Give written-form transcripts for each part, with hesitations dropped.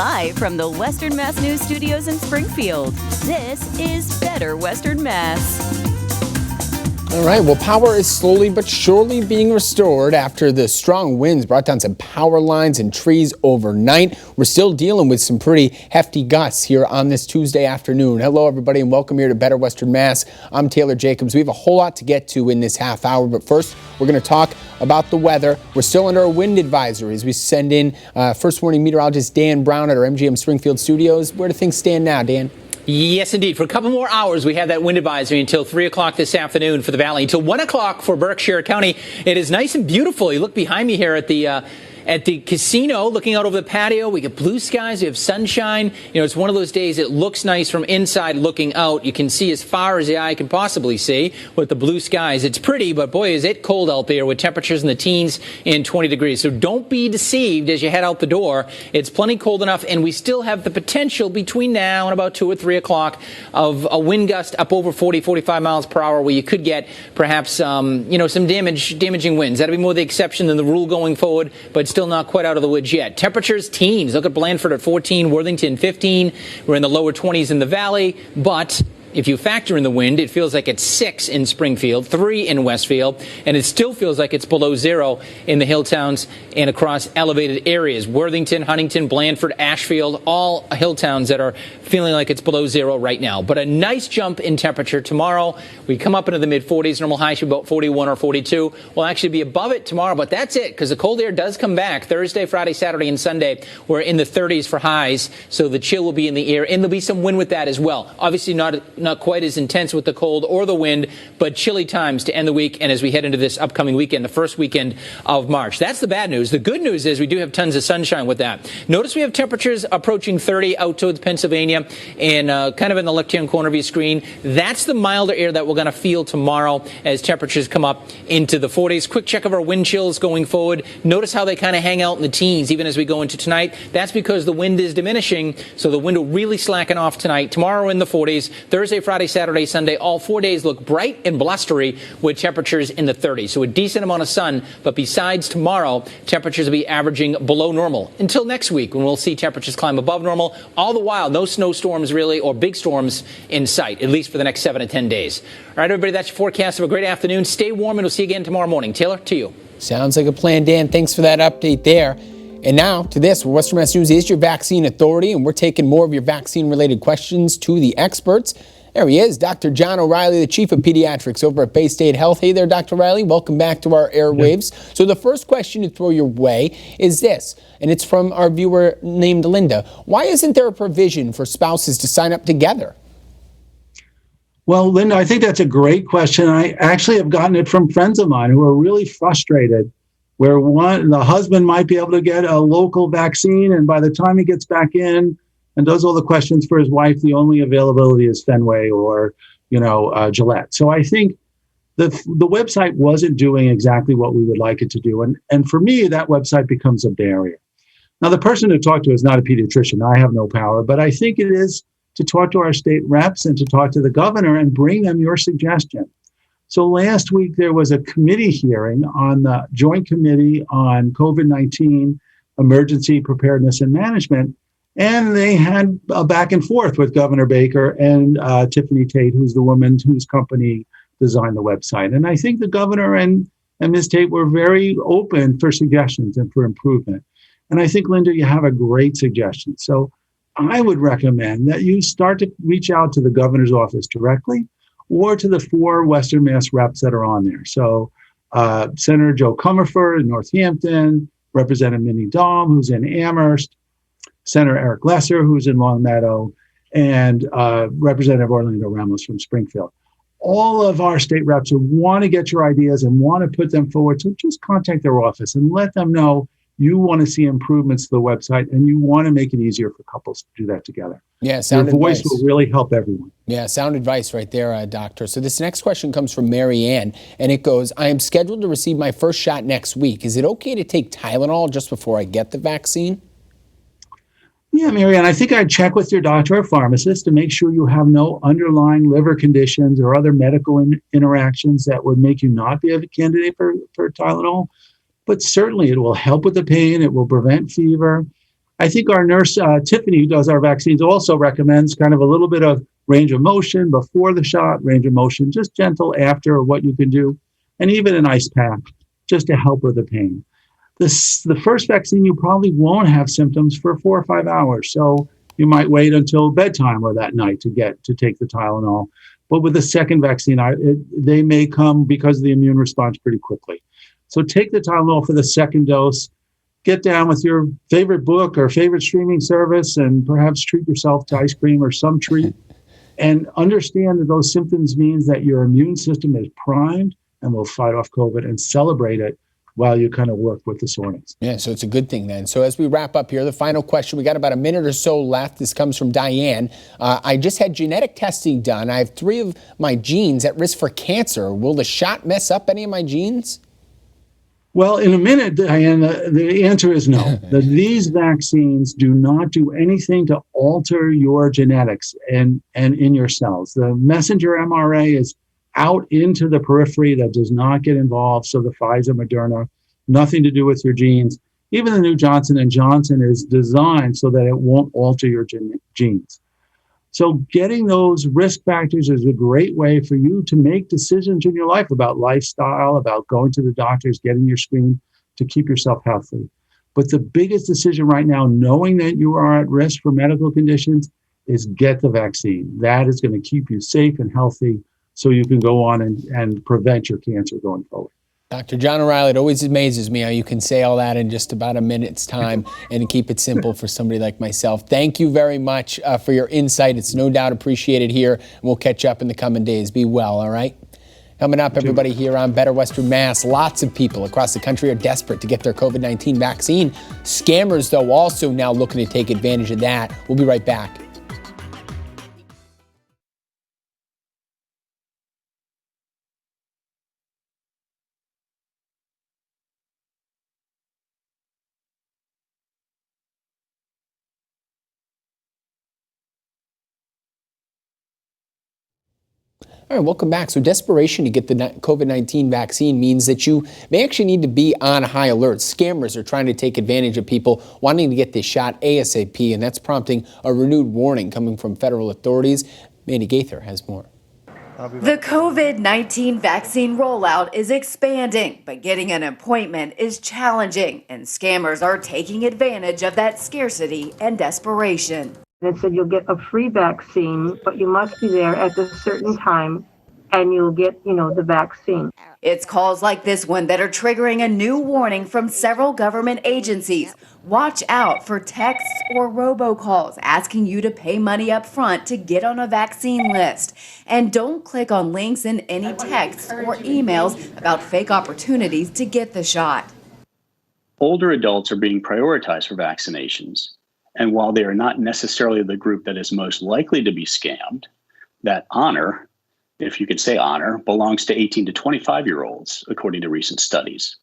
Live from the Western Mass News Studios in Springfield, this is Better Western Mass. All right, well, power is slowly but surely being restored after the strong winds brought down some power lines and trees overnight. We're still dealing with some pretty hefty gusts here on this Tuesday afternoon. Hello, everybody, and welcome here to Better Western Mass. I'm Taylor Jacobs. We have a whole lot to get to in this half hour, but first, we're going to talk about the weather. We're still under a wind advisory as we send in First Warning meteorologist Dan Brown at our MGM Springfield studios. Where do things stand now, Dan? Yes, indeed. For a couple more hours, we have that wind advisory until 3 o'clock this afternoon for the valley. Until 1 o'clock for Berkshire County. It is nice and beautiful. You look behind me here at the casino, looking out over the patio. We get blue skies. We have sunshine. You know, it's one of those days. It looks nice from inside looking out. You can see as far as the eye can possibly see with the blue skies. It's pretty, but boy, is it cold out there with temperatures in the teens and 20 degrees. So don't be deceived as you head out the door. It's plenty cold enough, and we still have the potential between now and about 2 or 3 o'clock of a wind gust up over 40, 45 miles per hour where you could get perhaps, some damaging winds. That'll be more the exception than the rule going forward, but still not quite out of the woods yet. Temperatures, teens. Look at Blandford at 14, Worthington 15. We're in the lower 20s in the valley, but if you factor in the wind, it feels like it's 6 in Springfield, 3 in Westfield, and it still feels like it's below 0 in the hill towns and across elevated areas. Worthington, Huntington, Blandford, Ashfield, all hill towns that are feeling like it's below 0 right now. But a nice jump in temperature tomorrow. We come up into the mid-40s. Normal high should be about 41 or 42. We'll actually be above it tomorrow, but that's it because the cold air does come back Thursday, Friday, Saturday, and Sunday. We're in the 30s for highs, so the chill will be in the air, and there'll be some wind with that as well. Obviously not quite as intense with the cold or the wind, but chilly times to end the week and as we head into this upcoming weekend, the first weekend of March. That's the bad news. The good news is we do have tons of sunshine with that. Notice we have temperatures approaching 30 out towards Pennsylvania and kind of in the left-hand corner of your screen. That's the milder air that we're going to feel tomorrow as temperatures come up into the 40s. Quick check of our wind chills going forward. Notice how they kind of hang out in the teens even as we go into tonight. That's because the wind is diminishing, so the wind will really slacken off tonight. Tomorrow in the 40s. Thursday, Friday, Saturday, Sunday, all 4 days look bright and blustery with temperatures in the 30s. So a decent amount of sun, but besides tomorrow, temperatures will be averaging below normal until next week when we'll see temperatures climb above normal. All the while, no snowstorms really or big storms in sight, at least for the next 7 to 10 days. All right, everybody, that's your forecast. Have a great afternoon. Stay warm, and we'll see you again tomorrow morning. Taylor, to you. Sounds like a plan, Dan. Thanks for that update there. And now to this, where Western Mass News is your vaccine authority, and we're taking more of your vaccine-related questions to the experts. There he is, Dr. John O'Reilly, the Chief of Pediatrics over at Bay State Health. Hey there, Dr. O'Reilly. Welcome back to our airwaves. Yeah. So the first question to throw your way is this, and it's from our viewer named Linda. Why isn't there a provision for spouses to sign up together? Well, Linda, I think that's a great question. I actually have gotten it from friends of mine who are really frustrated, where the husband might be able to get a local vaccine, and by the time he gets back in and does all the questions for his wife, the only availability is Fenway or, Gillette. So I think the website wasn't doing exactly what we would like it to do. And for me, that website becomes a barrier. Now, the person to talk to is not a pediatrician. I have no power, but I think it is to talk to our state reps and to talk to the governor and bring them your suggestion. So last week, there was a committee hearing on the Joint Committee on COVID-19 Emergency Preparedness and Management. And they had a back and forth with Governor Baker and Tiffany Tate, who's the woman whose company designed the website. And I think the governor and Ms. Tate were very open for suggestions and for improvement. And I think, Linda, you have a great suggestion. So I would recommend that you start to reach out to the governor's office directly or to the 4 Western Mass reps that are on there. So Senator Joe Comerford in Northampton, Representative Minnie Dahm, who's in Amherst, Senator Eric Lesser, who's in Longmeadow, and Representative Orlando Ramos from Springfield. All of our state reps who want to get your ideas and want to put them forward, so just contact their office and let them know you want to see improvements to the website and you want to make it easier for couples to do that together. Yeah, sound Your voice advice will really help everyone. Yeah, sound advice right there, Doctor. So this next question comes from Mary Ann, and it goes, I am scheduled to receive my first shot next week. Is it okay to take Tylenol just before I get the vaccine? Yeah, Marianne, I think I'd check with your doctor or pharmacist to make sure you have no underlying liver conditions or other medical interactions that would make you not be a candidate for Tylenol. But certainly it will help with the pain. It will prevent fever. I think our nurse, Tiffany, who does our vaccines, also recommends kind of a little bit of range of motion before the shot, range of motion just gentle after, what you can do, and even an ice pack just to help with the pain. The first vaccine, you probably won't have symptoms for 4 or 5 hours. So you might wait until bedtime or that night to take the Tylenol. But with the second vaccine, they may come because of the immune response pretty quickly. So take the Tylenol for the second dose, get down with your favorite book or favorite streaming service, and perhaps treat yourself to ice cream or some treat. And understand that those symptoms means that your immune system is primed and will fight off COVID, and celebrate it while you kind of work with the soreness. Yeah, so it's a good thing then. So as we wrap up here, the final question, we got about a minute or so left. This comes from Diane. I just had genetic testing done. I have 3 of my genes at risk for cancer. Will the shot mess up any of my genes? Well, in a minute, Diane, the answer is no. These vaccines do not do anything to alter your genetics and in your cells. The messenger mRNA is out into the periphery, that does not get involved. So the Pfizer, Moderna, nothing to do with your genes. Even the new Johnson & Johnson is designed so that it won't alter your genes. So getting those risk factors is a great way for you to make decisions in your life about lifestyle, about going to the doctors, getting your screen to keep yourself healthy. But the biggest decision right now, knowing that you are at risk for medical conditions, is get the vaccine. That is going to keep you safe and healthy so you can go on and prevent your cancer going forward. Dr. John O'Reilly, it always amazes me how you can say all that in just about a minute's time and keep it simple for somebody like myself. Thank you very much for your insight. It's no doubt appreciated here, and we'll catch up in the coming days. Be well, all right? Coming up, everybody, here on Better Western Mass, lots of people across the country are desperate to get their COVID-19 vaccine. Scammers, though, also now looking to take advantage of that. We'll be right back. All right, welcome back. So desperation to get the COVID-19 vaccine means that you may actually need to be on high alert. Scammers are trying to take advantage of people wanting to get this shot ASAP, and that's prompting a renewed warning coming from federal authorities. Mandy Gaither has more. The COVID-19 vaccine rollout is expanding, but getting an appointment is challenging, and scammers are taking advantage of that scarcity and desperation. It said you'll get a free vaccine, but you must be there at a certain time and you'll get, the vaccine. It's calls like this one that are triggering a new warning from several government agencies. Watch out for texts or robocalls asking you to pay money up front to get on a vaccine list. And don't click on links in any texts or emails about fake opportunities to get the shot. Older adults are being prioritized for vaccinations. And while they are not necessarily the group that is most likely to be scammed, that honor, if you could say honor, belongs to 18 to 25-year-olds, according to recent studies.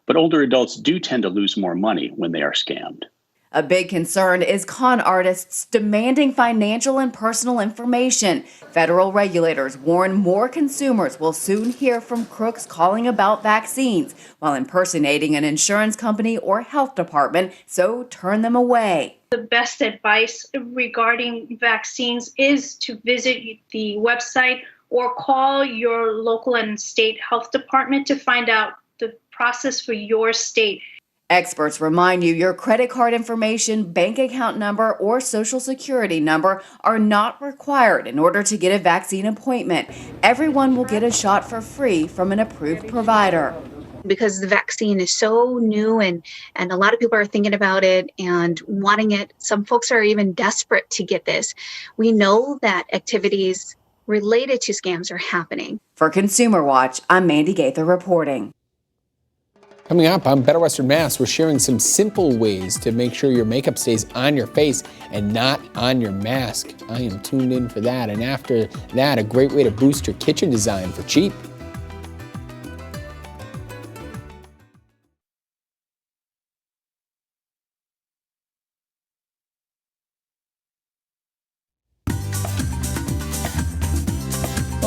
But older adults do tend to lose more money when they are scammed. A big concern is con artists demanding financial and personal information. Federal regulators warn more consumers will soon hear from crooks calling about vaccines while impersonating an insurance company or health department, so turn them away. The best advice regarding vaccines is to visit the website or call your local and state health department to find out the process for your state. Experts remind you your credit card information, bank account number, or social security number are not required in order to get a vaccine appointment. Everyone will get a shot for free from an approved provider. Because the vaccine is so new and a lot of people are thinking about it and wanting it. Some folks are even desperate to get this. We know that activities related to scams are happening. For Consumer Watch, I'm Mandy Gaither reporting. Coming up on Better Western Mass, we're sharing some simple ways to make sure your makeup stays on your face and not on your mask. I am tuned in for that. And after that, a great way to boost your kitchen design for cheap.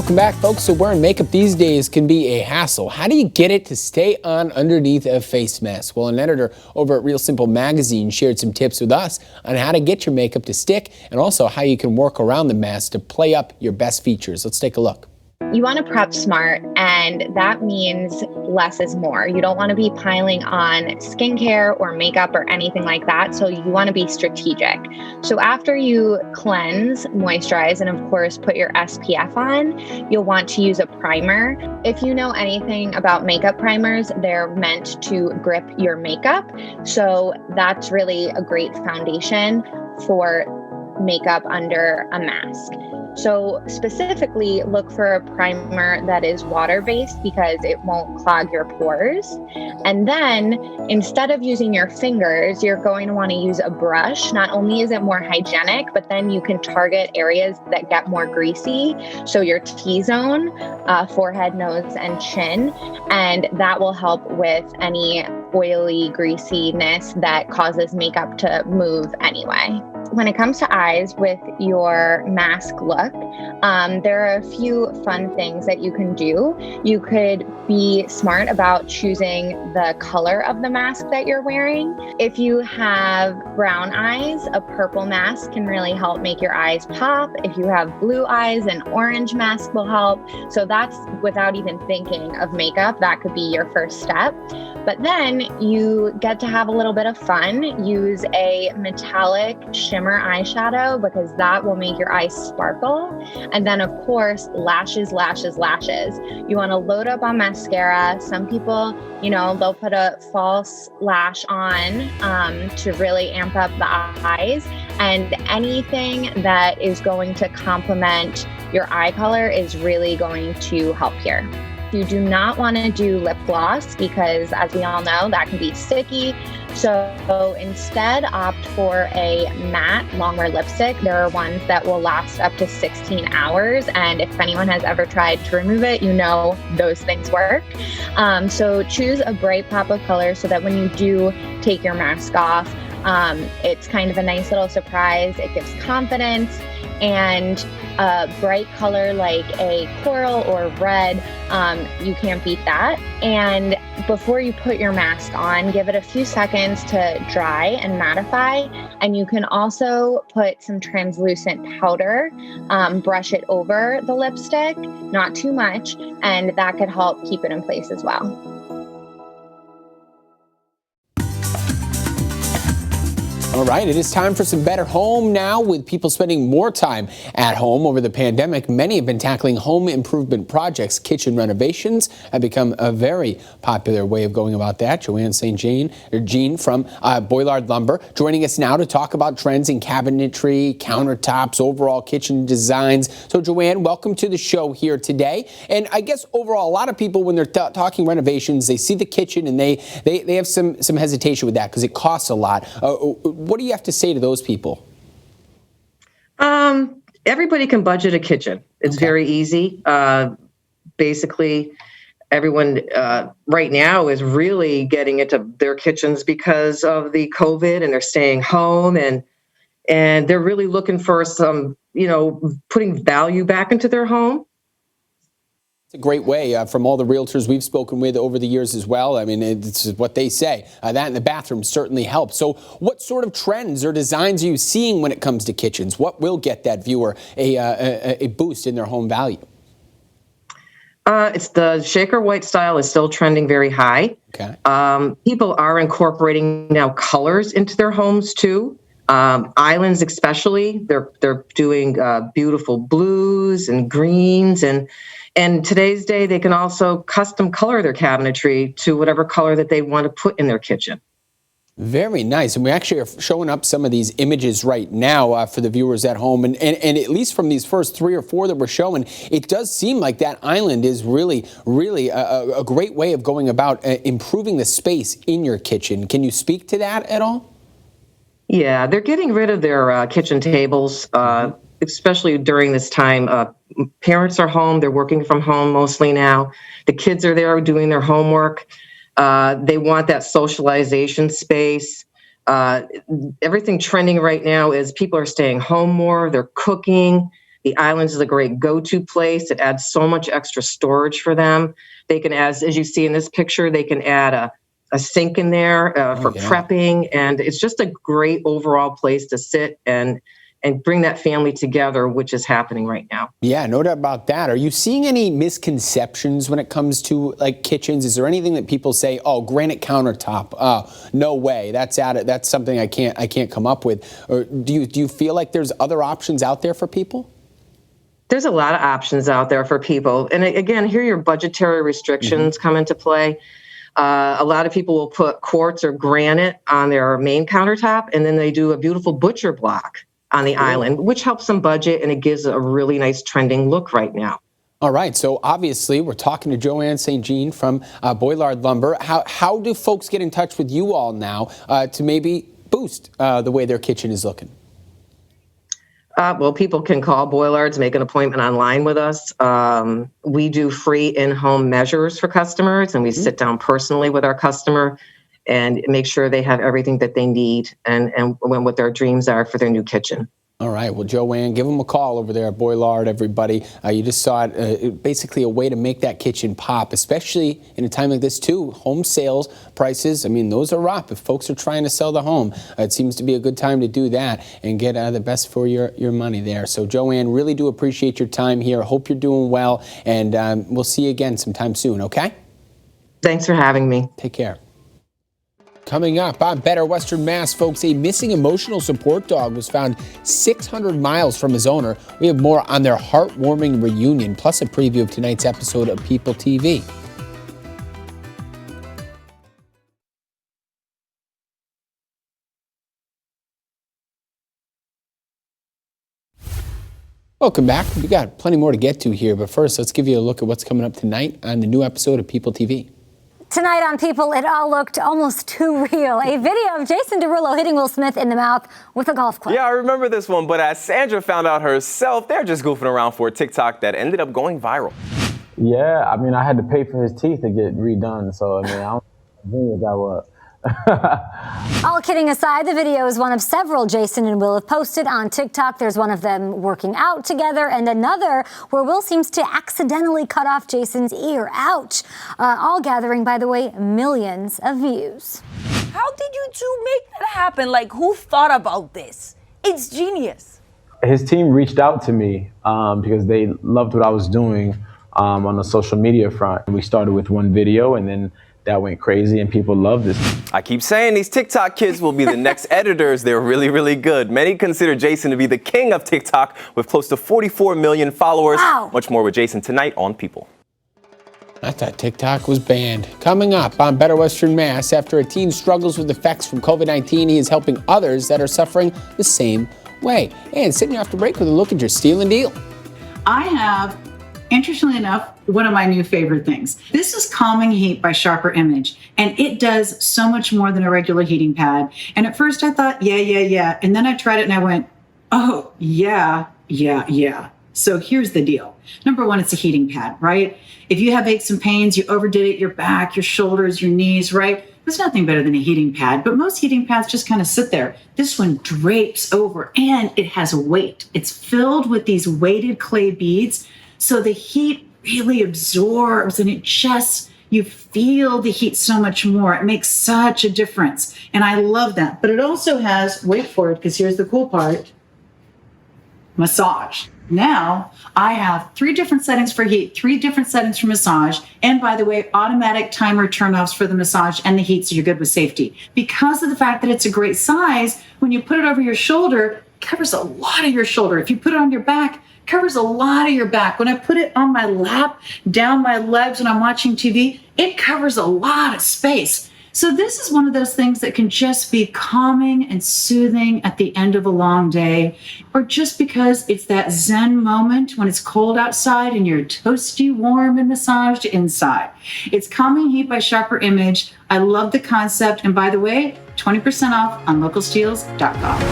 Welcome back, folks. So wearing makeup these days can be a hassle. How do you get it to stay on underneath a face mask? Well, an editor over at Real Simple Magazine shared some tips with us on how to get your makeup to stick and also how you can work around the mask to play up your best features. Let's take a look. You want to prep smart, and that means less is more. You don't want to be piling on skincare or makeup or anything like that. So you want to be strategic. So after you cleanse, moisturize, and of course put your SPF on, you'll want to use a primer. If you know anything about makeup primers, they're meant to grip your makeup. So that's really a great foundation for makeup under a mask. So specifically look for a primer that is water-based because it won't clog your pores. And then instead of using your fingers, you're going to want to use a brush. Not only is it more hygienic, but then you can target areas that get more greasy. So your T-zone, forehead, nose, and chin. And that will help with any oily greasiness that causes makeup to move anyway. When it comes to eyes with your mask look, there are a few fun things that you can do. You could be smart about choosing the color of the mask that you're wearing. If you have brown eyes, a purple mask can really help make your eyes pop. If you have blue eyes, an orange mask will help. So that's without even thinking of makeup. That could be your first step. But then you get to have a little bit of fun. Use a metallic shimmer eyeshadow because that will make your eyes sparkle. And then of course, lashes, lashes, lashes. You want to load up on mascara. Some people, they'll put a false lash on to really amp up the eyes. And anything that is going to complement your eye color is really going to help here. You do not want to do lip gloss because, as we all know, that can be sticky. So instead, opt for a matte longwear lipstick. There are ones that will last up to 16 hours. And if anyone has ever tried to remove it, those things work. So choose a bright pop of color so that when you do take your mask off, it's kind of a nice little surprise. It gives confidence. And a bright color like a coral or red, you can't beat that. And before you put your mask on, give it a few seconds to dry and mattify. And you can also put some translucent powder, brush it over the lipstick, not too much, and that could help keep it in place as well. All right, it is time for some Better Home now. With people spending more time at home over the pandemic, many have been tackling home improvement projects. Kitchen renovations have become a very popular way of going about that. Joanne St. Jean from Boilard Lumber joining us now to talk about trends in cabinetry, countertops, overall kitchen designs. So Joanne, welcome to the show here today. And I guess overall, a lot of people, when they're talking renovations, they see the kitchen and they have some hesitation with that because it costs a lot. What do you have to say to those people? Everybody can budget a kitchen. It's very easy. Basically, everyone right now is really getting into their kitchens because of the COVID, and they're staying home, and they're really looking for some, putting value back into their home. It's a great way from all the realtors we've spoken with over the years as well. I mean, it's what they say. That in the bathroom certainly helps. So what sort of trends or designs are you seeing when it comes to kitchens? What will get that viewer a boost in their home value? It's the Shaker white style is still trending very high. Okay. People are incorporating now colors into their homes too. Islands especially, they're doing beautiful blues and greens, and today's day, they can also custom color their cabinetry to whatever color that they want to put in their kitchen. Very nice. And we actually are showing up some of these images right now for the viewers at home. And at least from these first 3 or 4 that we're showing, it does seem like that island is really a great way of going about improving the space in your kitchen. Can you speak to that at all? Yeah, they're getting rid of their kitchen tables, especially during this time. Parents are home. They're working from home mostly now. The kids are there doing their homework. They want that socialization space. Everything trending right now is people are staying home more. They're cooking. The Islands is a great go-to place. It adds so much extra storage for them. They can, as you see in this picture, they can add a sink in there for prepping. And it's just a great overall place to sit and bring that family together, which is happening right now. Yeah, no doubt about that. Are you seeing any misconceptions when it comes to like kitchens? Is there anything that people say, oh, granite countertop, no way, that's something I can't come up with? Or do you feel like there's other options out there for people? There's a lot of options out there for people. And again, here your budgetary restrictions come into play. A lot of people will put quartz or granite on their main countertop, and then they do a beautiful butcher block on the island, which helps them budget, and it gives a really nice trending look right now. All right, so obviously we're talking to Joanne St. Jean from Boilard Lumber. How do folks get in touch with you all now to maybe boost the way their kitchen is looking? Well, people can call Boilards, make an appointment online with us. We do free in-home measures for customers, and we sit down personally with our customer and make sure they have everything that they need and what their dreams are for their new kitchen. All right. Well, Joanne, give them a call over there at Boilard, everybody. You just saw it, basically a way to make that kitchen pop, especially in a time like this, too. Home sales prices, I mean, those are up. If folks are trying to sell the home, it seems to be a good time to do that and get the best for your money there. So, Joanne, really do appreciate your time here. Hope you're doing well, and we'll see you again sometime soon, okay? Thanks for having me. Take care. Coming up on Better Western Mass, folks, a missing emotional support dog was found 600 miles from his owner. We have more on their heartwarming reunion, plus a preview of tonight's episode of People TV. Welcome back. We got plenty more to get to here, but first, let's give you a look at what's coming up tonight on the new episode of People TV. Tonight on People, it all looked almost too real. A video of Jason Derulo hitting Will Smith in the mouth with a golf club. Yeah, I remember this one, but as Sandra found out herself, they're just goofing around for a TikTok that ended up going viral. Yeah, I mean, I had to pay for his teeth to get redone, so I mean, I don't know if that was. All kidding aside, the video is one of several Jason and Will have posted on TikTok. There's one of them working out together and another where Will seems to accidentally cut off Jason's ear. Ouch. All gathering, by the way, millions of views. How did you two make that happen? Like, who thought about this? It's genius. His team reached out to me because they loved what I was doing on the social media front. We started with one video, and then that went crazy and people love this. I keep saying these TikTok kids will be the next editors. They're really, really good. Many consider Jason to be the king of TikTok with close to 44 million followers. Wow. Much more with Jason tonight on People. I thought TikTok was banned. Coming up on Better Western Mass, after a teen struggles with effects from COVID-19, he is helping others that are suffering the same way. And sitting after break with a look at your steal and deal. I have, interestingly enough, one of my new favorite things. This is Calming Heat by Sharper Image, and it does so much more than a regular heating pad. And at first I thought, yeah. And then I tried it and I went, oh, yeah. So here's the deal. Number one, it's a heating pad, right? If you have aches and pains, you overdid it, your back, your shoulders, your knees, right? There's nothing better than a heating pad, but most heating pads just kind of sit there. This one drapes over and it has weight. It's filled with these weighted clay beads. So the heat really absorbs and you feel the heat so much more. It makes such a difference. And I love that. But it also has, wait for it, because here's the cool part, massage. Now I have 3 different settings for heat, 3 different settings for massage. And by the way, automatic timer turnoffs for the massage and the heat, so you're good with safety. Because of the fact that it's a great size, when you put it over your shoulder, it covers a lot of your shoulder. If you put it on your back, covers a lot of your back. When I put it on my lap, down my legs when I'm watching TV, it covers a lot of space. So this is one of those things that can just be calming and soothing at the end of a long day, or just because it's that Zen moment when it's cold outside and you're toasty, warm, and massaged inside. It's Calming Heat by Sharper Image. I love the concept. And by the way, 20% off on localsteels.com.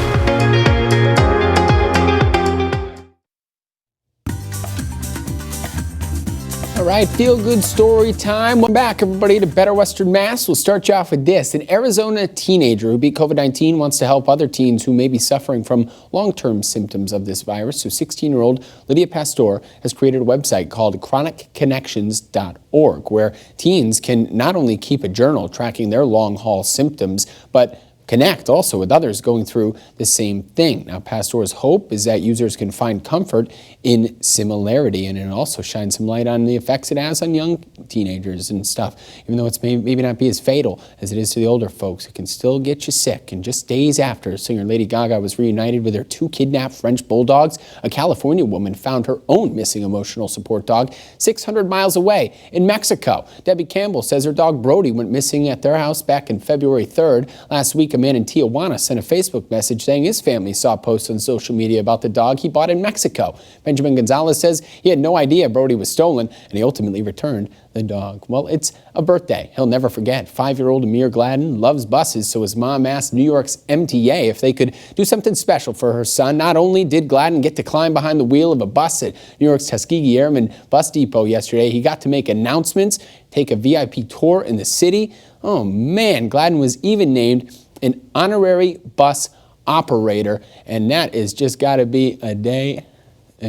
All right, feel-good story time. Welcome back, everybody, to Better Western Mass. We'll start you off with this. An Arizona teenager who beat COVID-19 wants to help other teens who may be suffering from long-term symptoms of this virus. So 16-year-old Lydia Pastor has created a website called chronicconnections.org, where teens can not only keep a journal tracking their long-haul symptoms, but connect also with others going through the same thing. Now, Pastor's hope is that users can find comfort in similarity, and it also shines some light on the effects it has on young teenagers and stuff. Even though it's maybe not be as fatal as it is to the older folks, it can still get you sick. And just days after singer Lady Gaga was reunited with her 2 kidnapped French bulldogs, a California woman found her own missing emotional support dog 600 miles away in Mexico. Debbie Campbell says her dog Brody went missing at their house back in February 3rd. Last week, a man in Tijuana sent a Facebook message saying his family saw a post on social media about the dog he bought in Mexico. Benjamin Gonzalez says he had no idea Brody was stolen, and he ultimately returned the dog. Well, it's a birthday he'll never forget. 5-year-old Amir Gladden loves buses, so his mom asked New York's MTA if they could do something special for her son. Not only did Gladden get to climb behind the wheel of a bus at New York's Tuskegee Airmen Bus Depot yesterday, he got to make announcements, take a VIP tour in the city. Oh man, Gladden was even named an honorary bus operator, and that is just got to be a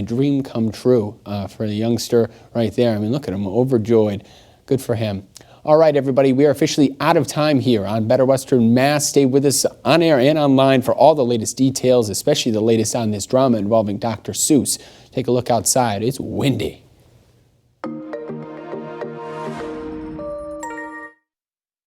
dream come true for the youngster right there. I mean, look at him, overjoyed. Good for him. All right, everybody, we are officially out of time here on Better Western Mass. Stay with us on air and online for all the latest details, especially the latest on this drama involving Dr. Seuss. Take a look outside. It's windy.